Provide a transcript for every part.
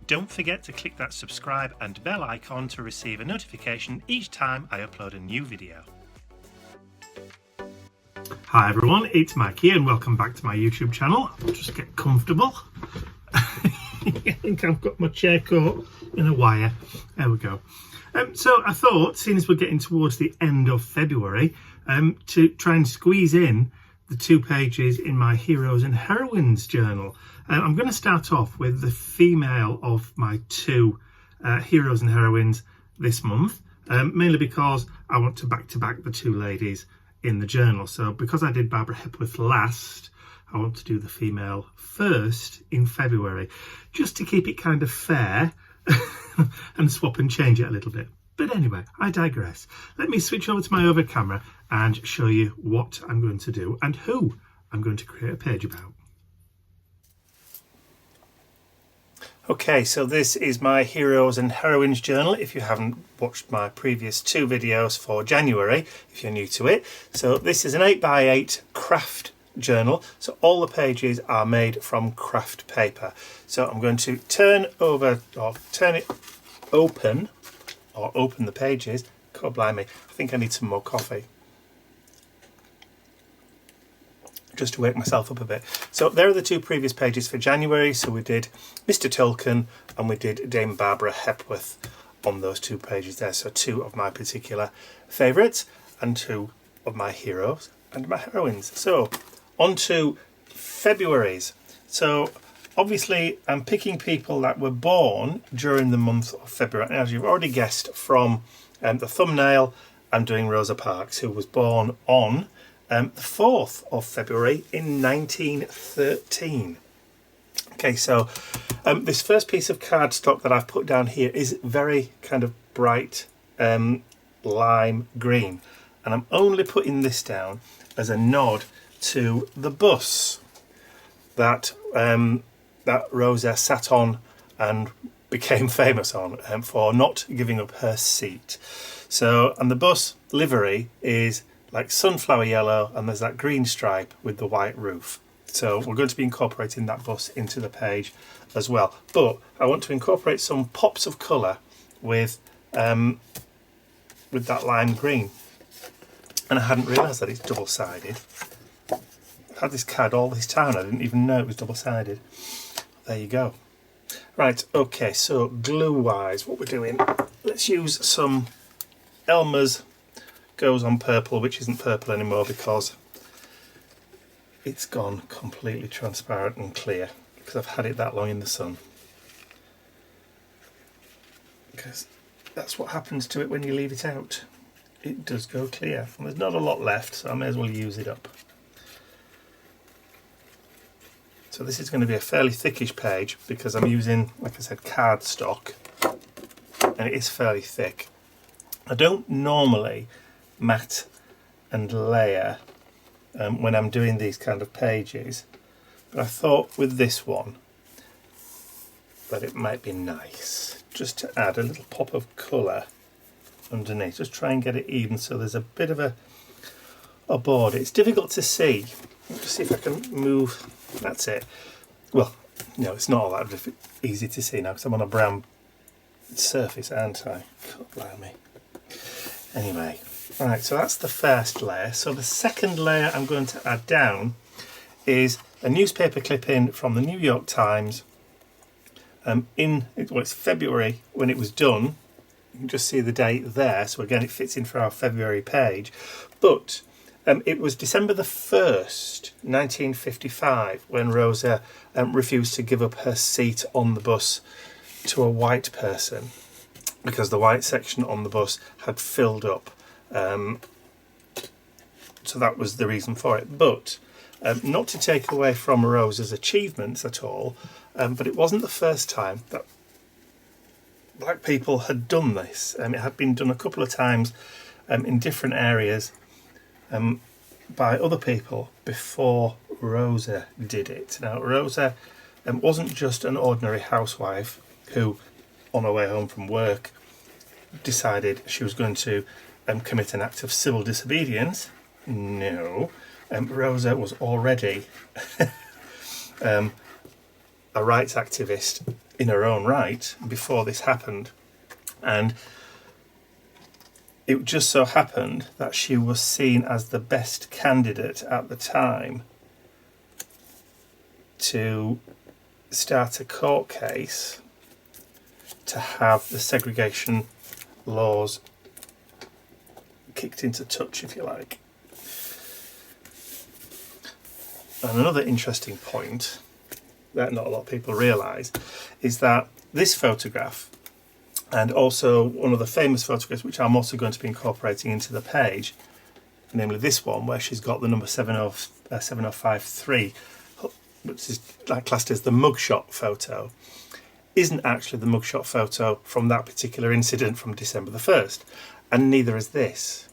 don't forget to click that subscribe and bell icon to receive a notification each time I upload a new video. Hi everyone, it's Mike here and welcome back to my YouTube channel. I'll just get comfortable. I think I've got my chair caught in a wire. There we go. So I thought, seeing as we're getting towards the end of February, to try and squeeze in the 2 pages in my Heroes and Heroines journal. I'm going to start off with the female of my 2 Heroes and Heroines this month, mainly because I want to back the 2 ladies in the journal. So because I did Barbara Hepworth last, I want to do the female first in February, just to keep it kind of fair and swap and change it a little bit. But anyway, I digress. Let me switch over to my other camera and show you what I'm going to do and who I'm going to create a page about. Okay, so this is my Heroes and Heroines journal. If you haven't watched my previous 2 videos for January, if you're new to it. So this is an 8x8 craft journal. So all the pages are made from craft paper. So I'm going to turn it open, or open the pages. God blimey, I think I need some more coffee, just to wake myself up a bit. So there are the 2 previous pages for January. So we did Mr. Tolkien and we did Dame Barbara Hepworth on those 2 pages there. So 2 of my particular favourites and 2 of my heroes and my heroines. So on to February's. So obviously I'm picking people that were born during the month of February. As you've already guessed from the thumbnail, I'm doing Rosa Parks, who was born on the 4th of February in 1913. Okay, so this first piece of cardstock that I've put down here is very kind of bright lime green. And I'm only putting this down as a nod to the bus that that Rosa sat on and became famous on for not giving up her seat. So, and the bus livery is like sunflower yellow and there's that green stripe with the white roof. So we're going to be incorporating that bus into the page as well. But I want to incorporate some pops of colour with that lime green. And I hadn't realised that it's double-sided. I've had this card all this time, I didn't even know it was double-sided. There you go. Right, okay, so glue-wise, what we're doing, let's use some Elmer's Goes on Purple, which isn't purple anymore because it's gone completely transparent and clear because I've had it that long in the sun. Because that's what happens to it when you leave it out. It does go clear. And there's not a lot left, so I may as well use it up. So this is going to be a fairly thickish page because I'm using, like I said, cardstock, and it is fairly thick. I don't normally mat and layer when I'm doing these kind of pages, but I thought with this one that it might be nice just to add a little pop of colour underneath. Just try and get it even so there's a bit of a border. It's difficult to see. Let's see if I can move. That's it. Well, no, it's not all that easy to see now because I'm on a brown surface, aren't I? God blimey. Anyway, right, so that's the first layer. So the second layer I'm going to add down is a newspaper clipping from the New York Times. It's February when it was done. You can just see the date there. So again, it fits in for our February page. But it was December the 1st, 1955, when Rosa refused to give up her seat on the bus to a white person because the white section on the bus had filled up. So that was the reason for it. But not to take away from Rosa's achievements at all, but it wasn't the first time that black people had done this. It had been done a couple of times in different areas by other people before Rosa did it. Now Rosa wasn't just an ordinary housewife who, on her way home from work, decided she was going to commit an act of civil disobedience. No, Rosa was already a rights activist in her own right before this happened, and it just so happened that she was seen as the best candidate at the time to start a court case to have the segregation laws kicked into touch, if you like. And another interesting point that not a lot of people realise is that this photograph, and also one of the famous photographs which I'm also going to be incorporating into the page, namely this one where she's got the number 7053, which is like classed as the mugshot photo, isn't actually the mugshot photo from that particular incident from December the 1st, and neither is this.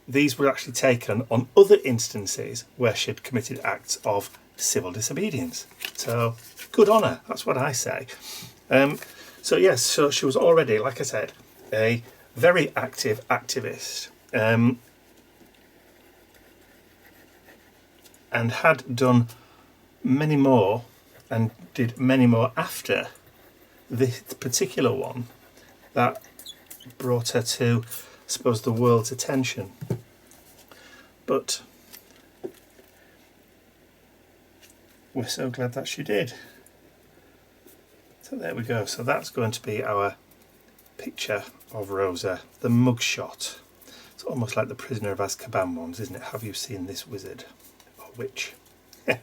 These were actually taken on other instances where she had committed acts of civil disobedience. So good on her, that's what I say. So yes, so she was already, like I said, a very active activist, and had done many more and did many more after this particular one that brought her to, I suppose, the world's attention. But we're so glad that she did. So there we go. So that's going to be our picture of Rosa, the mugshot. It's almost like the Prisoner of Azkaban ones, isn't it? Have you seen this wizard or witch? There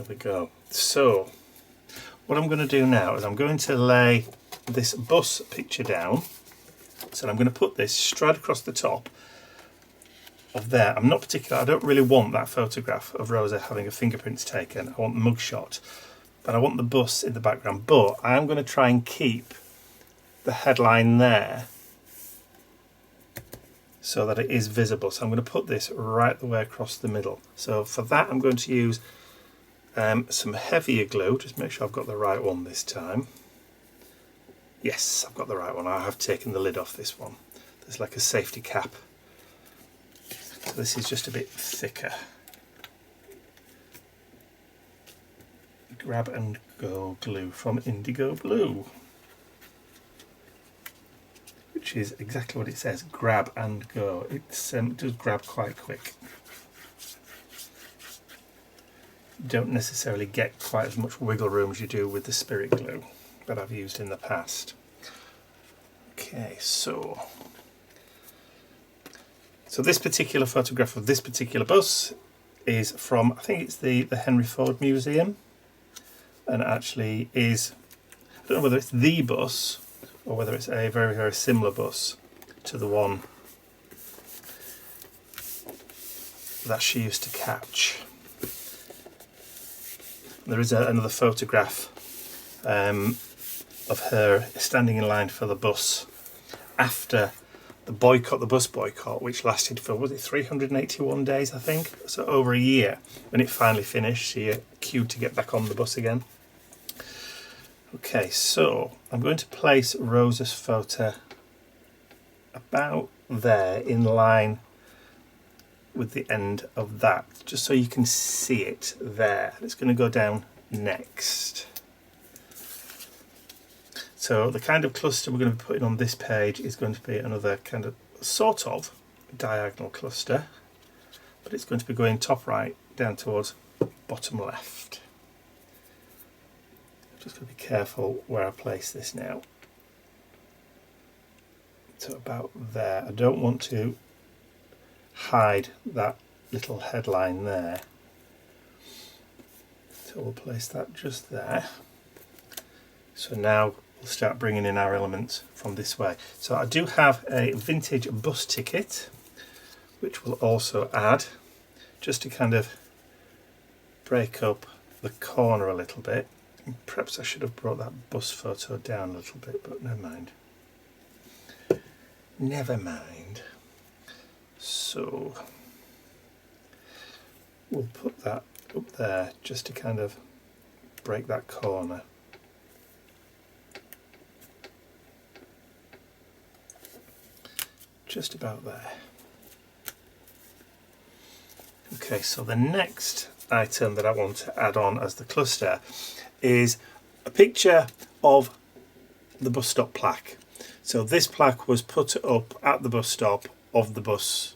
we go. So what I'm going to do now is I'm going to lay this bus picture down. So I'm going to put this straight across the top of there. I'm not particular, I don't really want that photograph of Rosa having her fingerprints taken. I want the mugshot, but I want the bus in the background. But I am going to try and keep the headline there so that it is visible. So I'm going to put this right the way across the middle. So for that I'm going to use some heavier glue. Just make sure I've got the right one this time. Yes, I've got the right one. I have taken the lid off this one. There's like a safety cap. So this is just a bit thicker. Grab and go glue from Indigo Blue, which is exactly what it says, grab and go. It does grab quite quick. You don't necessarily get quite as much wiggle room as you do with the spirit glue that I've used in the past. Okay, so this particular photograph of this particular bus is from, I think it's the Henry Ford Museum, and actually is, I don't know whether it's the bus or whether it's a very, very similar bus to the one that she used to catch. There is another photograph of her standing in line for the bus after the bus boycott, which lasted for, was it 381 days, I think? So over a year. When it finally finished, she queued to get back on the bus again. Okay, so I'm going to place Rosa's photo about there in line with the end of that, just so you can see it there. It's going to go down next. So the kind of cluster we're going to be putting on this page is going to be another kind of sort of diagonal cluster, but it's going to be going top right down towards bottom left. Just going to be careful where I place this now. So about there. I don't want to hide that little headline there. So we'll place that just there. So now we'll start bringing in our elements from this way. So I do have a vintage bus ticket, which will also add, just to kind of break up the corner a little bit. Perhaps I should have brought that bus photo down a little bit, but never mind. Never mind. So we'll put that up there just to kind of break that corner. Just about there. Okay, so the next item that I want to add on as the cluster is a picture of the bus stop plaque. So this plaque was put up at the bus stop of the bus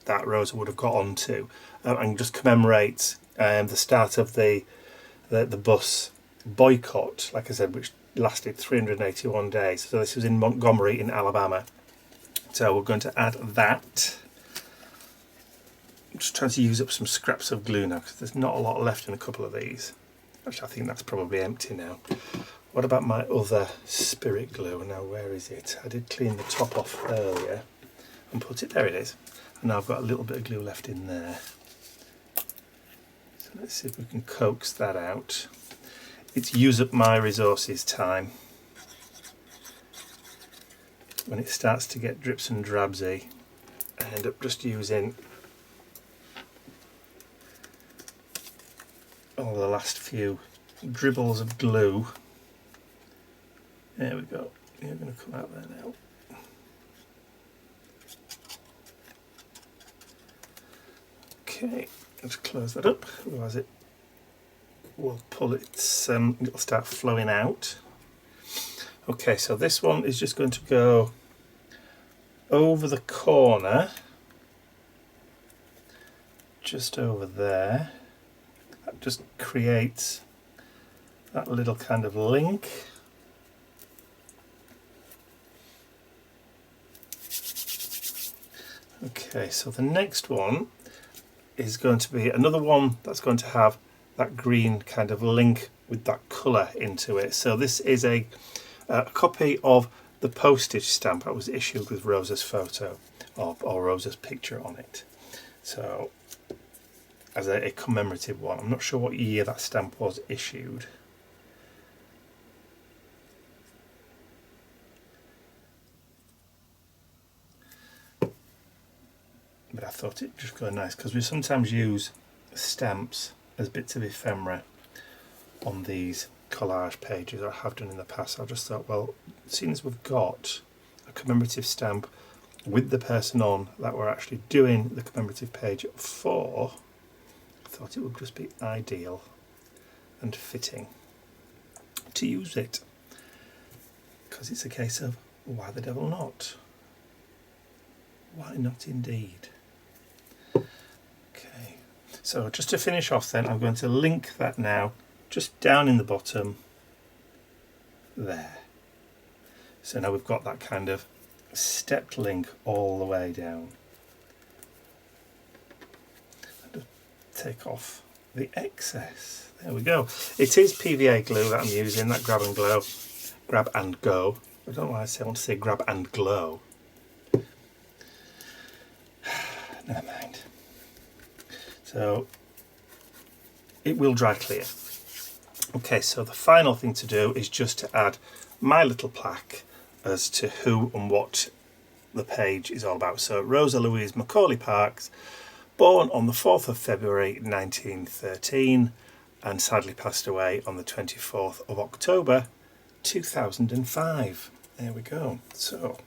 that Rosa would have got onto, and just commemorates the start of the bus boycott, like I said, which lasted 381 days. So this was in Montgomery in Alabama. So we're going to add that. I'm just trying to use up some scraps of glue now because there's not a lot left in a couple of these. Actually, I think that's probably empty now. What about my other spirit glue? Now, where is it? I did clean the top off earlier and put it, there it is. And now I've got a little bit of glue left in there. So let's see if we can coax that out. It's use up my resources time. When it starts to get drips and drabsy, I end up just using all the last few dribbles of glue. There we go. You're going to come out there now. Okay, let's close that up, otherwise it will pull its, it'll start flowing out. Okay, so this one is just going to go over the corner, just over there. That just creates that little kind of link. Okay, so the next one is going to be another one that's going to have that green kind of link with that colour into it. So this is a copy of the postage stamp that was issued with Rosa's photo or Rosa's picture on it. So as a commemorative one. I'm not sure what year that stamp was issued. But I thought it'd just go nice because we sometimes use stamps as bits of ephemera on these collage pages, or I have done in the past. I just thought, well, seeing as we've got a commemorative stamp with the person on that we're actually doing the commemorative page for, I thought it would just be ideal and fitting to use it, because it's a case of why the devil not? Why not indeed? Okay, so just to finish off then, I'm going to link that now just down in the bottom there. So now we've got that kind of stepped link all the way down. I'll just take off the excess. There we go. It is PVA glue that I'm using, that grab and go. I don't know why I want to say grab and glow. Never mind. So it will dry clear. Okay, so the final thing to do is just to add my little plaque as to who and what the page is all about. So Rosa Louise Macaulay Parks, born on the 4th of February 1913 and sadly passed away on the 24th of October 2005. There we go. So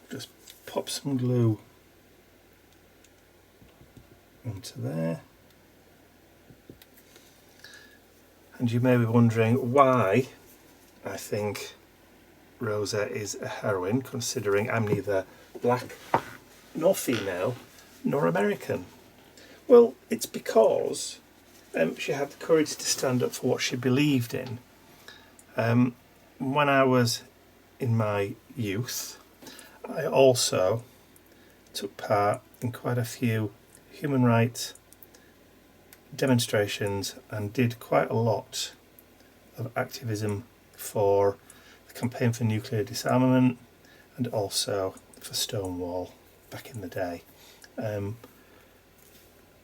just pop some glue onto there. And you may be wondering why I think Rosa is a heroine, considering I'm neither black nor female nor American. Well, it's because she had the courage to stand up for what she believed in. When I was in my youth, I also took part in quite a few human rights demonstrations and did quite a lot of activism for the campaign for nuclear disarmament and also for Stonewall back in the day.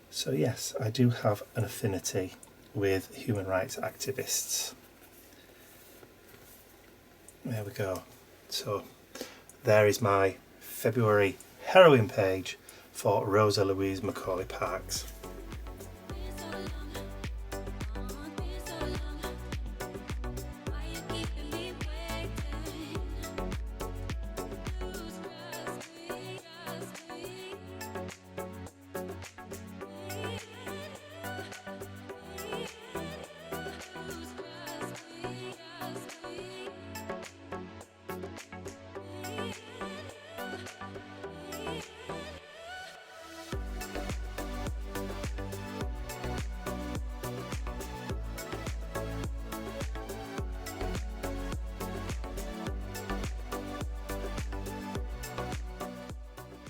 So yes, I do have an affinity with human rights activists. There we go. So there is my February heroine page for Rosa Louise Macaulay Parks.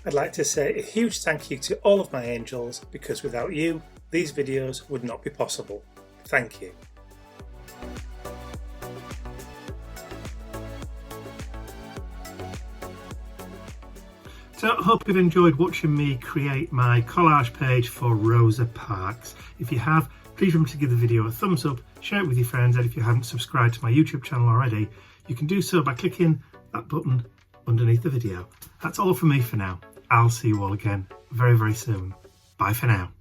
I'd like to say a huge thank you to all of my angels, because without you, these videos would not be possible. Thank you. So I hope you've enjoyed watching me create my collage page for Rosa Parks. If you have, please remember to give the video a thumbs up, share it with your friends, and if you haven't subscribed to my YouTube channel already, you can do so by clicking that button underneath the video. That's all from me for now. I'll see you all again very, very soon. Bye for now.